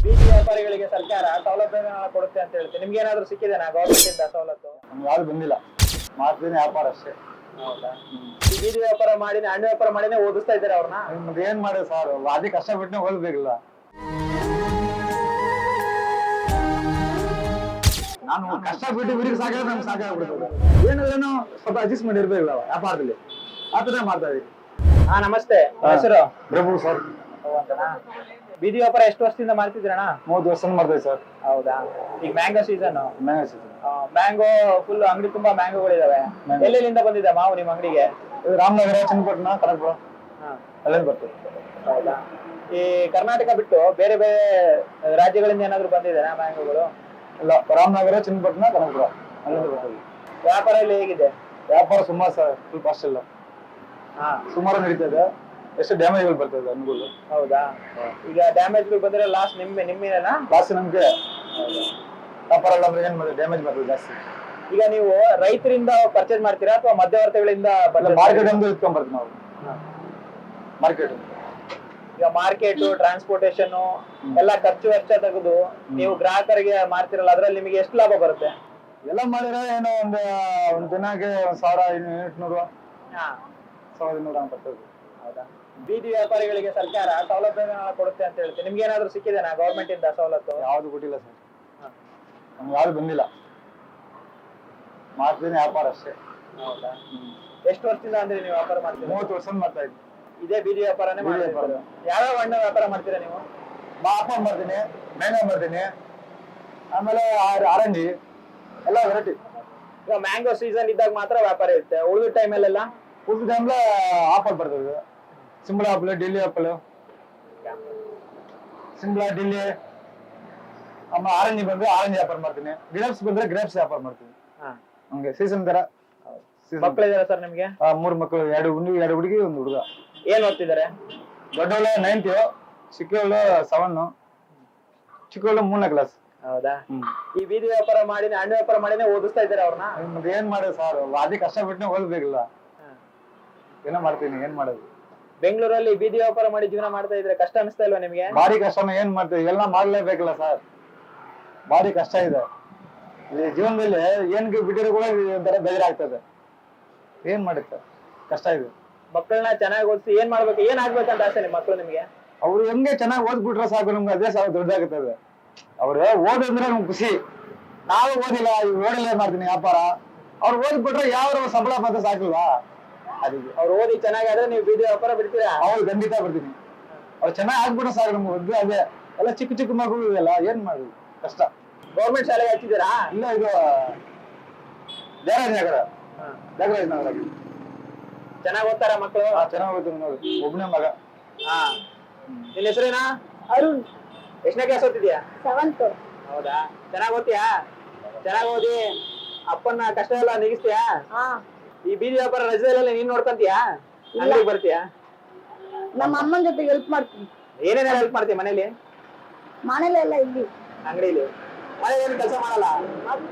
ಬೀದಿ ವ್ಯಾಪಾರಿಗಳಿಗೆ ಸರ್ಕಾರ ಸೌಲಭ್ಯಗಳನ್ನ ಕೊಡುತ್ತೆ ಅಂತ ಹೇಳ್ತೀವಿ. ನಿಮ್ಗೆ ಏನಾದ್ರು ಸಿಕ್ಕಿದೆನಾ ಗೌರ್ಮೆಂಟ್ ಇಂದ ಸವಲತ್ತು? ನಮ್ಗೆ ಯಾರು ಬಂದಿಲ್ಲ, ಮಾಡ್ತೀನಿ ವ್ಯಾಪಾರ ಅಷ್ಟೇ. ಹೌದಾ? ಈ ಬೀದಿ ವ್ಯಾಪಾರ ಮಾಡಿನೇ ಹಣ್ಣು ವ್ಯಾಪಾರ ಮಾಡಿನೇ ಓದಿಸ್ತಾ ಇದ್ದಾರೆ ಅವ್ರನ್ನ. ಮತ್ತೆ ಏನ್ ಮಾಡಿ ಸರ್, ಅದೇ ಕಷ್ಟಪಟ್ಟನೆ ಓದ್ಬೇಕಿಲ್ಲ. ನಾನು ಕಷ್ಟಪಟ್ಟು ಊರಿಗೆ ಸಾಕಾಗ ನಮ್ಗೆ ಸಾಕಾಗ್ಬಿಡ್ತದೆ. ಏನಾದ್ರೂ ಸ್ವಲ್ಪ ಅಡ್ಜಸ್ಟ್ ಮಾಡಿ ಇರ್ಬೇಕಿಲ್ಲ ವ್ಯಾಪಾರದಲ್ಲಿ, ಆತರ ಮಾಡ್ತಾ ಇದೀವಿ. ಹಾ ನಮಸ್ತೆ, ಹೆಸರು? ಪ್ರಭು ಸರ್. ಅಂತನಾ? ಬೀದಿ ವ್ಯಾಪಾರ ಎಷ್ಟು ವರ್ಷದಿಂದ ಮಾಡ್ತಿದ್ರಣ್ಣ? 30 ವರ್ಷ ಮಾಡ್ತಾ ಸರ್. ಹೌದಾ? ಈಗ mango season. Mango season. Mango full ಅಂಗಡಿ ತುಂಬಾ ಮ್ಯಾಂಗೋಗಳಿದಾವೆ. ಎಲ್ಲೆಲ್ಲಿಂದ ಬಂದಿದೆ ಮಾವು ನಿಮ್ಮ ಅಂಗಡಿಗೆ? ರಾಮನಗರ, ಚನ್ನಪಟ್ಟಣ, ಕನಕಪುರ ಅಲ್ಲಿಂದ ಬರ್ತದೆ. ಹೌದಾ? ಈ ಕರ್ನಾಟಕ ಬಿಟ್ಟು ಬೇರೆ ಬೇರೆ ರಾಜ್ಯಗಳಿಂದ ಏನಾದ್ರು ಬಂದಿದೆ ಮ್ಯಾಂಗೋಗಳು? ಇಲ್ಲ, ರಾಮನಗರ, ಚನ್ನಪಟ್ಟಣ, ಕನಕಪುರ ಅಲ್ಲಿಂದ ಬರ್ತದೆ. ವ್ಯಾಪಾರ ಎಲ್ಲ ಹೇಗಿದೆ? ವ್ಯಾಪಾರ ಸುಮಾರು ಸರ್, ಸ್ವಲ್ಪ ಅಷ್ಟಿಲ್ಲ. ಸುಮಾರು ನಡೀತದೆ. ಎಷ್ಟು ಡ್ಯಾಮೇಜ್ಗಳು ಬರ್ತದೆ ಅನುಕೂಲ. ಹೌದಾ? ಈಗ ಡ್ಯಾಮೇಜ್ಗಳು ಬಂದ್ರೆ ಲಾಸ್ ನಿಮ್ಮೇನಾ? ಲಾಸ್ ನಮ್ಗೆ. ವ್ಯಾಪಾರ ಎಲ್ಲ ಅಂದ್ರೆ ಏನ್ ಮಾಡಿದ್ರೆ ಡ್ಯಾಮೇಜ್ ಬರ್ತದೆ ಜಾಸ್ತಿ. ಈಗ ನೀವು ರೈತರಿಂದ ಪರ್ಚೇಸ್ ಮಾಡ್ತೀರಾ ಅಥವಾ ಮಧ್ಯವರ್ತಿಗಳಿಂದ? ಮಾರ್ಕೆಟ್ ಅಂದ್ರೆ ಇಟ್ಕೊಂಡ್ ಬರ್ತೀವಿ ನಾವು. ಮಾರ್ಕೆಟ್ ಈಗ ಮಾರ್ಕೆಟ್, ಟ್ರಾನ್ಸ್ಪೋರ್ಟೇಶನ್ ಎಲ್ಲ ಖರ್ಚು ವೆಚ್ಚ ತೆಗೆದು ನೀವು ಗ್ರಾಹಕರಿಗೆ ಮಾರ್ತಿರಲ್ಲ, ಅದ್ರಲ್ಲಿ ನಿಮಗೆ ಎಷ್ಟು ಲಾಭ ಬರುತ್ತೆ? ಎಲ್ಲ ಮಾಡಿದ್ರೆ ಏನೋ ಒಂದ್ ದಿನಕ್ಕೆ 1,800 1,200 ಬರ್ತದೆ. ಹೌದಾ? ಬೀದಿ ವ್ಯಾಪಾರಿಗಳಿಗೆ ಸರ್ಕಾರ ಸೌಲಭ್ಯಗಳನ್ನ ಕೊಡುತ್ತೆ ಅಂತ ಹೇಳ್ತೀವಿ. ನಿಮ್ಗೆ ಏನಾದ್ರು ಸಿಕ್ಕಿದೆನಾ ಗೌರ್ಮೆಂಟ್ ಇಂದ ಸವಲತ್ತು? ಯಾವ್ದು ಕೊಟ್ಟಿಲ್ಲ ಸರ್, ನಮ್ಗೆ ಯಾವ್ದು ಬಂದಿಲ್ಲ. ಮಾಡ್ತೀನಿ ವ್ಯಾಪಾರ ಅಷ್ಟೇ. ಹೌದಾ? ಎಷ್ಟು ವರ್ಷದಿಂದ ಅಂದ್ರೆ ನೀವು ವ್ಯಾಪಾರ ಮಾಡ್ತೀರಾ? 30 ವರ್ಷ ಮಾಡ್ತಾ ಇದ್ದೀನಿ. ಇದೇ ಬೀದಿ ವ್ಯಾಪಾರನೇ ಮಾಡ್ತೀರಾ? ಯಾವ್ಯಾವ ಹಣ್ಣು ವ್ಯಾಪಾರ ಮಾಡ್ತೀರಾ ನೀವು? ಆಪಲ್ ಮಾಡ್ತೀನಿ, ಮ್ಯಾಂಗೋ ಮಾಡ್ತೀನಿ, ಆಮೇಲೆ ಆರೆಂಜಿ ಎಲ್ಲ ವೆರೈಟಿ. ಈಗ ಮ್ಯಾಂಗೋ ಸೀಸನ್ ಇದ್ದಾಗ ಮಾತ್ರ ವ್ಯಾಪಾರ ಇರುತ್ತೆ, ಉಳಿದ ಟೈಮಲ್ಲೆಲ್ಲ? ಉಳಿದ ಟೈಮ್ಲ ಆಪಲ್ ಬರ್ತದೆ. ಸಿಂಬಳ ಆಪಲ್, ಡೆಲ್ಲಿ ಆಪಲ್, ಸಿಂಬಳ, ಡೆಲ್ಲಿ. ಆಮೇಲೆ ಆರೆಂಜಿ ಬಂದ್ರೆ ಆರೆಂಜ್ ವ್ಯಾಪಾರ ಮಾಡ್ತೀನಿ, ಗ್ರೇಪ್ಸ್ ಬಂದ್ರೆ ಗ್ರೇಪ್ಸ್ ವ್ಯಾಪಾರ ಮಾಡ್ತೀನಿ. ಹಂಗೆ ಸೀಸನ್ ತರ. ಮಕ್ಕಳಿದಾರ ಸರ್ ನಿಮ್ಗೆ? 3 ಮಕ್ಕಳು, 2 ಹುಡುಗಿ 1 ಹುಡುಗ. ಏನ್ ಓದ್ತಿದ್ದಾರೆ? ದೊಡ್ಡವಳು 9th, ಚಿಕ್ಕವಳು 7, ಚಿಕ್ಕವಳು 3ನೇ ಕ್ಲಾಸ್. ಹೌದಾ? ಈ ಬೀದಿ ವ್ಯಾಪಾರ ಮಾಡಿನೇ ಹಣ್ಣು ವ್ಯಾಪಾರ ಮಾಡಿನೇ ಓದಿಸ್ತಾ ಇದ್ದಾರೆ ಅವ್ರನ್ನ. ಮತ್ತೆ ಏನ್ ಮಾಡೋದು ಸರ್, ಅದೇ ಕಷ್ಟಪಟ್ಟನೆ ಓದ್ಬೇಕಿಲ್ಲ. ಏನೋ ಮಾಡ್ತೀನಿ, ಏನ್ ಮಾಡೋದು. ಬೆಂಗಳೂರಲ್ಲಿ ಬೀದಿ ವ್ಯಾಪಾರ ಮಾಡಿ ಜೀವನ ಮಾಡ್ತಾ ಇದ್ರೆ ಕಷ್ಟ ಅನಿಸ್ತಾ ಇಲ್ವಾ ನಿಮ್ಗೆ? ಭಾರಿ ಕಷ್ಟನ, ಏನ್ ಮಾಡ್ತೀವಿ, ಎಲ್ಲ ಮಾಡ್ಲೇಬೇಕಲ್ಲ ಸರ್. ಭಾರಿ ಕಷ್ಟ ಇದೆ ಈ ಜೀವನದಲ್ಲಿ. ಏನ್ಗೆ ಬಿಟ್ಟಿರೋ ಕೂಡ ಒಂಥರ ಬೇಜಾರಾಗ್ತದೆ. ಏನ್ ಮಾಡುತ್ತೆ, ಕಷ್ಟ ಇದೆ. ಮಕ್ಕಳನ್ನ ಚೆನ್ನಾಗಿ ಓದಿಸಿ ಏನ್ ಮಾಡ್ಬೇಕು, ಏನ್ ಆಗ್ಬೇಕಂತ ಆಸೆ ನಿಮ್ಮ ಮಕ್ಕಳು ನಿಮ್ಗೆ? ಅವ್ರು ಹೆಂಗೆ ಚೆನ್ನಾಗಿ ಓದ್ಬಿಟ್ರೆ ಸಾಕು, ನಮ್ಗೆ ಅದೇ ಸಾಕು ದೊಡ್ಡದಾಗುತ್ತದೆ. ಅವ್ರು ಓದಿದ್ರೆ ನಮ್ಗೆ ಖುಷಿ. ನಾವು ಓದಿಲ್ಲ, ಓಡಲ್ಲ ಮಾಡ್ತೀನಿ ವ್ಯಾಪಾರ. ಅವ್ರು ಓದ್ಬಿಟ್ರೆ ಯಾವ ಸಂಬಳ ಮಾತ್ರ ಸಾಕಿಲ್ವಾ? ಅದಕ್ಕೆ ಅವ್ರು ಓದಿ ಚೆನ್ನಾಗಾದ್ರೆ ನೀವು ಬೀದಿ ವ್ಯಾಪಾರ ಬಿಡ್ತೀರಾ? ಅವ್ರು ಖಂಡಿತ ಬಿಡ್ತೀನಿ. ಅವ್ರು ಚೆನ್ನಾಗಿ ಆಗ್ಬಿಟ್ರೆ ಸಾಕು ನಮ್ಗೆ. ಒದ್ದು ಅದೇ ಎಲ್ಲ ಚಿಕ್ಕ ಚಿಕ್ಕ ಮಗು ಎಲ್ಲ ಏನ್ ಮಾಡುದು, ಕಷ್ಟ. ಗೌರ್ಮೆಂಟ್ ಶಾಲೆಗೆ ಹಚ್ಚಿದ್ದೀರಾ? ಇಲ್ಲ, ಇದು ದೇವರಾಜ ನಗರ, ದೇವರಾಜ ನಗರ. ಚೆನ್ನಾಗ್ ಓದ್ತಾರ ಮಕ್ಕಳು? ಚೆನ್ನಾಗಿ ಓದ್ತೀನಿ ನೋಡಿ, ಒಬ್ಬನೇ ಮಗ. ನಿನ್ನ ಹೆಸರೇನಾ? ಅರುಣ್. ಎಷ್ಟನೇ ಕ್ಲಾಸ್ ಓದ್ತಿದ್ಯಾ? 7th. ಹೌದಾ? ಚೆನ್ನಾಗ್ ಓದ್ತೀಯಾ? ಚೆನ್ನಾಗ್ ಓದಿ ಅಪ್ಪನ ಕಷ್ಟ ಎಲ್ಲ ನೀಗಿಸ್ತೀಯಾ? ಈ ಬೀದಿ ವ್ಯಾಪಾರ ರಜೆಲ್ಲ ನೀನ್ ನೋಡ್ಕೊಂತೀಯಾ? ಅಂಗಡಿಗೆ ಬರ್ತೀಯಾ? ನಮ್ಮ ಅಮ್ಮನ ಜೊತೆಗೆ ಹೆಲ್ಪ್ ಮಾಡ್ತೀನಿ. ಏನೇನೆಲ್ಲ ಹೆಲ್ಪ್ ಮಾಡ್ತೀಯ ಮನೇಲಿ? ಮನೇಲೆಲ್ಲ ಇಲ್ಲಿ ಅಂಗಡಿಲಿ ಮನೇಲಿ ಏನು ಕೆಲಸ ಮಾಡಲ್ಲ?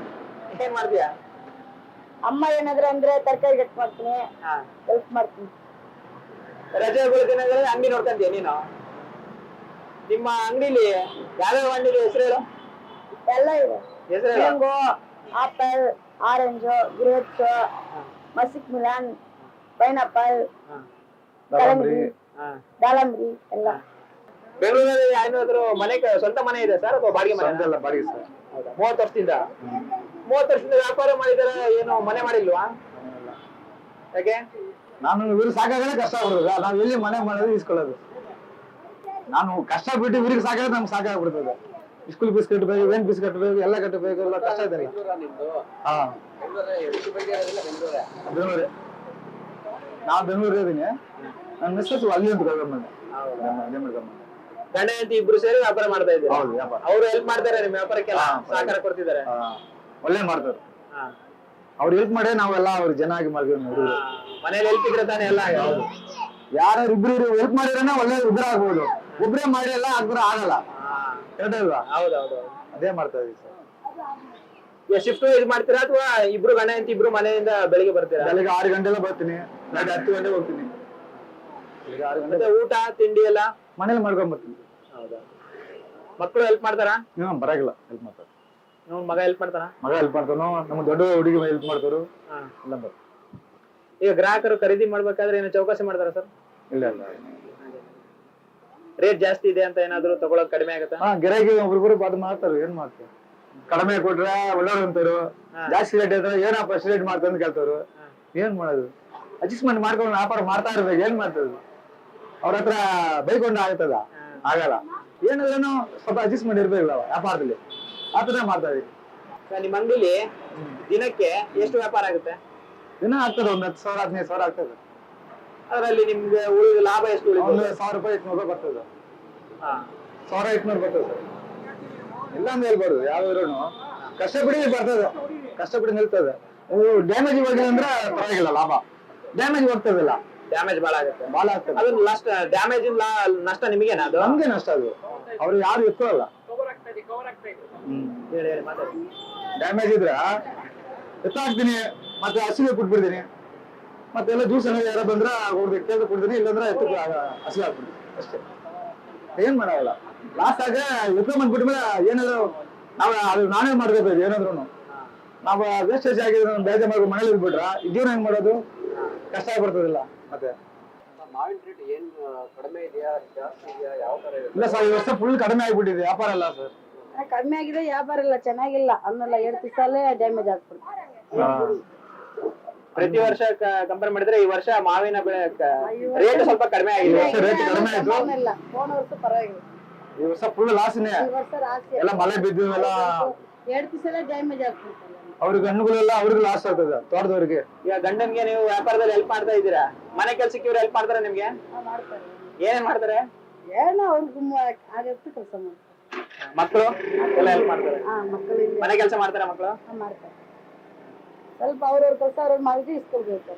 ಏನ್ ಮಾಡ್ತೀಯಾ? ಅಮ್ಮ ಏನಾದ್ರೆ ಅಂದ್ರೆ ತರಕಾರಿ ಕಟ್ ಮಾಡ್ತೀನಿ, ಹೆಲ್ಪ್ ಮಾಡ್ತೀನಿ. ರಜೆಗಳು ದಿನಗಳಲ್ಲಿ ಅಂಗಡಿ ನೋಡ್ಕೊಂತೀಯ ನೀನು? ನಿಮ್ಮ ಅಂಗಡಿಲಿ ಯಾವ್ಯಾವ ಹಣ್ಣಿಗೆ ಹೆಸರು ಹೇಳು? ಎಲ್ಲ ಇದೆ. ಹೆಸರು mango, apple, orange, grapes, muskmelon, pineapple, ದಾಳಂಬ್ರಿ ಎಲ್ಲ. ಬೆಂಗಳೂರಲ್ಲಿ ಏನಾದ್ರು ಮನೆ ಸ್ವಂತ ಮನೆ ಇದೆ ಸರ್ ಅಥವಾ ಬಾಡಿಗೆ ಮನೆ? ಬಾಡಿಗೆ ಸರ್. 30 ವರ್ಷದಿಂದ ವ್ಯಾಪಾರ ಮಾಡಿದಾರೆ, ಏನು ಮನೆ ಮಾಡಿಲ್ವಾ? ಯಾಕೆ? ನಾನು ಇವ್ರಿಗೆ ಸಾಕಾಗಲೇ ಕಷ್ಟ ಆಗ್ಬಿಡ್ತದೆ. ನಾವ್ ಎಲ್ಲಿ ಮನೆ ಮಾಡೋದು, ಇಸ್ಕೊಳ್ಳೋದು. ನಾನು ಕಷ್ಟ ಬಿಟ್ಟು ಇವ್ರಿಗೆ ಸಾಕಾಗ ನಮ್ಗೆ ಸಾಕಾಗ್ಬಿಡ್ತದೆ. ಸ್ಕೂಲ್ ಫೀಸ್ ಕಟ್ಟಬೇಕು, ವೇನ್ ಫೀಸ್ ಕಟ್ಟಬೇಕು, ಎಲ್ಲ ಕಟ್ಟಬೇಕು, ಎಲ್ಲ ಕಷ್ಟ ಇದೆ. ಬೆಂಗಳೂರೇ, ನಾವು ಬೆಂಗಳೂರು ಇದೀನಿ. ನನ್ನ ಮಿಸ್ಸಸ್ ಅಲ್ಲಿ ಅಂತ ಗೌರ್ಮೆಂಟ್ ಗಂಡ ಹೆಂಡತಿ ಇಬ್ರು ಸೇರಿ ವ್ಯಾಪಾರ ಮಾಡ್ತಾ ಇದ್ದಾರೆ. ಹೌದು, ವ್ಯಾಪಾರ. ಅವ್ರು ಹೆಲ್ಪ್ ಮಾಡ್ತಾರೆ ನಿಮ್ಮ ವ್ಯಾಪಾರಕ್ಕೆಲ್ಲ? ಸಹಕಾರ ಕೊಡ್ತಿದ್ದಾರೆ? ಒಳ್ಳೆ ಮಾಡ್ತಾರೆ. ಅವ್ರು ಹೆಲ್ಪ್ ಮಾಡಿ ನಾವೆಲ್ಲ ಅವ್ರು ಜನ ಆಗಿ ಮಾಡ್ತೀವಿ. ಮನೇಲಿ ಹೆಲ್ಪ್ ಇದ್ರೆ ತಾನೇ ಎಲ್ಲ. ಯಾರು ಇಬ್ರು ಹೆಲ್ಪ್ ಮಾಡಿದ್ರೆ ಒಳ್ಳೆ ಉಗ್ರ ಆಗ್ಬೋದು. ಒಬ್ರೇ ಮಾಡಿ ಎಲ್ಲ ಆಗ್ರೆ ಆಗಲ್ಲ. ಕರೆಕ್ಟ್ ಅಲ್ವಾ? ಹೌದೌದು, ಅದೇ ಮಾಡ್ತಾ ಇದೀವಿ ಸರ್. ಶಿಫ್ಟ್ ಇದು ಮಾಡ್ತೀರಾ ಅಥವಾ ಇಬ್ರು ಗಂಡ ಹೆಂಡತಿ ಇಬ್ರು ಮನೆಯಿಂದ ಬೆಳಿಗ್ಗೆ ಬರ್ತೀರಾ? ಬೆಳಿಗ್ಗೆ 6 ಗಂಟೆಲ್ಲ ಬರ್ತೀನಿ, ರಾತ್ರಿ 10 ಗಂಟೆಗೆ ಹೋಗ್ತೀನಿ. ಊಟ ತಿಂಡಿ ಎಲ್ಲ ಮನೇಲಿ ಮಾಡ್ಕೊಂಡ್ ಬರ್ತೀನಿ. ಹೌದಾ? ಮಕ್ಕಳು ಹೆಲ್ಪ್ ಮಾಡ್ತಾರಾ? ಬರಾಗಿಲ್ಲ ಹೆಲ್ಪ್ ಮಾಡ್ತಾರೆ. ನೋಡ್ ಮಗ ಹೆಲ್ಪ್ ಮಾಡ್ತಾನ? ಮಗ ಹೆಲ್ಪ್ ಮಾಡ್ತಾನೋ, ನಮ್ಮ ದೊಡ್ಡ ಹುಡುಗಿ ಹೆಲ್ಪ್ ಮಾಡ್ತಾರು. ಇಲ್ಲ ಈಗ ಗ್ರಾಹಕರು ಖರೀದಿ ಮಾಡ್ಬೇಕಾದ್ರೆ ಏನು ಚೌಕಾಸಿ ಮಾಡ್ತಾರ ಸರ್? ಇಲ್ಲ ಇಲ್ಲ. ರೇಟ್ ಜಾಸ್ತಿ ಇದೆ ಅಂತ ಏನಾದ್ರು ತಗೊಳಕ್ ಕಡಿಮೆ ಆಗುತ್ತಾ? ಗಿರಾಕಿ ಒಬ್ರಿಗೊಬ್ರು ಅದು ಮಾಡ್ತಾರೆ. ಏನ್ ಮಾಡ್ತಾರೆ, ಕಡಿಮೆ ಕೊಟ್ರೆ ಒಳ್ಳೆಯವ್ರು ಅಂತಾರು, ಜಾಸ್ತಿ ರೇಟ್ ಇದ್ರೆ ಏನಪ್ಪ ಅಷ್ಟು ರೇಟ್ ಮಾಡ್ತಾರೆ ಅಂತ ಕೇಳ್ತಾರು. ಏನ್ ಮಾಡೋದು, ಅಡ್ಜಸ್ಟ್ಮೆಂಟ್ ಮಾಡ್ಕೊಂಡು ವ್ಯಾಪಾರ ಮಾಡ್ತಾ ಇರ್ಬೇಕು. ಏನ್ ಮಾಡ್ತದ, ಅವ್ರ ಹತ್ರ ಬೈಕೊಂಡು ಆಗ್ತದ? ಆಗಲ್ಲ. ಏನಾದ್ರೂ ಸ್ವಲ್ಪ ಅಡ್ಜಸ್ಟ್ಮೆಂಟ್ ಇರ್ಬೇಕು ವ್ಯಾಪಾರದಲ್ಲಿ, ಆತರ ಮಾಡ್ತಾ ಇದೀವಿ. ನಿಮ್ ಅಂಗಡಿಲಿ ದಿನಕ್ಕೆ ಎಷ್ಟು ವ್ಯಾಪಾರ ಆಗುತ್ತೆ? ದಿನ ಆಗ್ತದೆ ಒಂದ್ 10,000 15,000 ಆಗ್ತದೆ. ಅದರಲ್ಲಿ ನಿಮ್ಗೆ ಉಳಿದ ಲಾಭ ಎಷ್ಟು ಒಂದು ಉಳಿದ? 1,000 ರೂಪಾಯಿ 800 ರೂಪಾಯಿ ಬರ್ತದೆ. 1,800 ಬರ್ತದೆ ಸರ್. ಇಲ್ಲ ಅಂತ ಹೇಳ್ಬಾರ್ದು, ಯಾವ್ದಾದ್ರು ಕಷ್ಟಪಡಿ ಬರ್ತದೆ, ಕಷ್ಟಪಡಿ ನಿಲ್ತದೆ. ಡ್ಯಾಮೇಜ್ ಹೋಗಿಲ್ಲ ಅಂದ್ರೆ ಪರವಾಗಿಲ್ಲ, ಲಾಭ. ಡ್ಯಾಮೇಜ್ ಹೋಗ್ತದಿಲ್ಲ, ಡ್ಯಾಮೇಜ್ ಬಹಳ ಆಗುತ್ತೆ. ಬಾಳ ಆಗ್ತದೆ. ಅದು ನಷ್ಟ, ಡ್ಯಾಮೇಜ್ ನಷ್ಟ ನಿಮಗೇನಾ? ಅದು ನಮ್ಗೆ ನಷ್ಟ. ಅದು ಅವ್ರು ಯಾರು ಎತ್ತಲ್ಲ. ಹೇಳಿ ಹೇಳಿ ಮಾತಾಡಿ. ಡ್ಯಾಮೇಜ್ ಇದ್ರ ಎತ್ತಾಕ್ತೀನಿ, ಮತ್ತೆ ಹಸಿಗೆ ಕೊಟ್ಬಿಡ್ತೀನಿ, ಮತ್ತೆಲ್ಲ ಜ್ಯೂಸ್ ಯಾರ ಬಂದ್ರ ಕೇಳ್ದು ಕೊಡ್ತೀನಿ, ಇಲ್ಲಾಂದ್ರೆ ಎತ್ತು ಹಸಿಗೆ ಹಾಕ್ಬಿಡ್ತೀನಿ ಅಷ್ಟೇ. ಏನ್ ಮಾಡಲ್ಲ. ಲಾಸ್ಟ್ ಆಗ ಎತ್ಕೊಂಡ್ ಬಂದ್ಬಿಟ್ಮೇಲೆ ಏನಾದ್ರು ನಾವ್ ಅದು ನಾನೇ ಮಾಡ್ಕೋಬೇಕು. ಏನಾದ್ರು ನಾವು ವೇಸ್ಟೇಜ್ ಆಗಿದ್ರೆ ಬೇಜಾರ್ ಮಾಡ್ಕೊಂಡು ಮನೇಲಿ ಇದ್ಬಿಟ್ರ ಜೀವನ ಹೆಂಗ್ ಮಾಡೋದು, ಕಷ್ಟ ಆಗ್ಬಿಡ್ತದಿಲ್ಲ. ಮತ್ತೆ ಇಲ್ಲ ಸರ್, ಈ ವರ್ಷ ಫುಲ್ ಕಡಿಮೆ ಆಗ್ಬಿಟ್ಟಿದೆ ವ್ಯಾಪಾರ ಎಲ್ಲ ಸರ್. ಕಡಿಮೆ ಆಗಿದೆ, ವ್ಯಾಪಾರ ಇಲ್ಲ, ಚೆನ್ನಾಗಿಲ್ಲ. ಅನ್ನಲ್ಲ 2 ದಿವಸಲ್ಲೇ ಡ್ಯಾಮೇಜ್ ಆಗ್ಬಿಡುತ್ತೆ. ಪ್ರತಿ ವರ್ಷ ಕಂಪೇರ್ ಮಾಡಿದ್ರೆ ಈ ವರ್ಷ ಮಾವಿನ ಬೆಳೆ ರೇಟ್ ಸ್ವಲ್ಪ ಕಡಿಮೆ ಆಗಿದೆ. ರೇಟ್ ಕಡಿಮೆ ಆಯ್ತು. ಹೋದ ವರ್ಷ ಪರವಾಗಿಲ್ಲ, ಈ ವರ್ಷ ಫುಲ್ ಲಾಸ್ನೇ. ಈ ವರ್ಷ ರಾಶಿ ಎಲ್ಲ ಮಳೆ ಬಿದ್ದು ಎಲ್ಲ 2 ದಿವಸಲ್ಲೇ ಡ್ಯಾಮೇಜ್ ಆಗ್ಬಿಡುತ್ತೆ. ಅವ್ರಿಗೆ ಹಣ್ಣುಗಳೆಲ್ಲ ಅವ್ರಿಗೆ ಲಾಸ್ ಆಗ್ತದೆ, ತೋಟದವ್ರಿಗೆ. ಈಗ ಗಂಡನ್ಗೆ ನೀವು ವ್ಯಾಪಾರದಲ್ಲಿ ಹೆಲ್ಪ್ ಮಾಡ್ತಾ ಇದ್ದೀರಾ, ಮನೆ ಕೆಲ್ಸಕ್ಕೆ ಇವ್ರು ಹೆಲ್ಪ್ ಮಾಡ್ತಾರೆ ನಿಮ್ಗೆ? ಮಾಡ್ತಾರೆ. ಏನೇನ್ ಮಾಡ್ತಾರೆ? ಏನೋ ಅವ್ರಿಗೆ ಆಗತ್ತೆ ಕೆಲಸ ಮಾಡ್ತಾರೆ. ಮಕ್ಕಳು ಎಲ್ಲ ಹೆಲ್ಪ್ ಮಾಡ್ತಾರೆ? ಮಕ್ಕಳಿಂದ ಮನೆ ಕೆಲಸ ಮಾಡ್ತಾರೆ ಮಕ್ಕಳು? ಮಾಡ್ತಾರೆ. ಸ್ವಲ್ಪ ಅವ್ರವ್ರ ಕೆಲಸ ಅವ್ರವ್ರು ಮಾಡಿದ್ರೆ ಇಸ್ಕೊಳ್ಬೇಕು.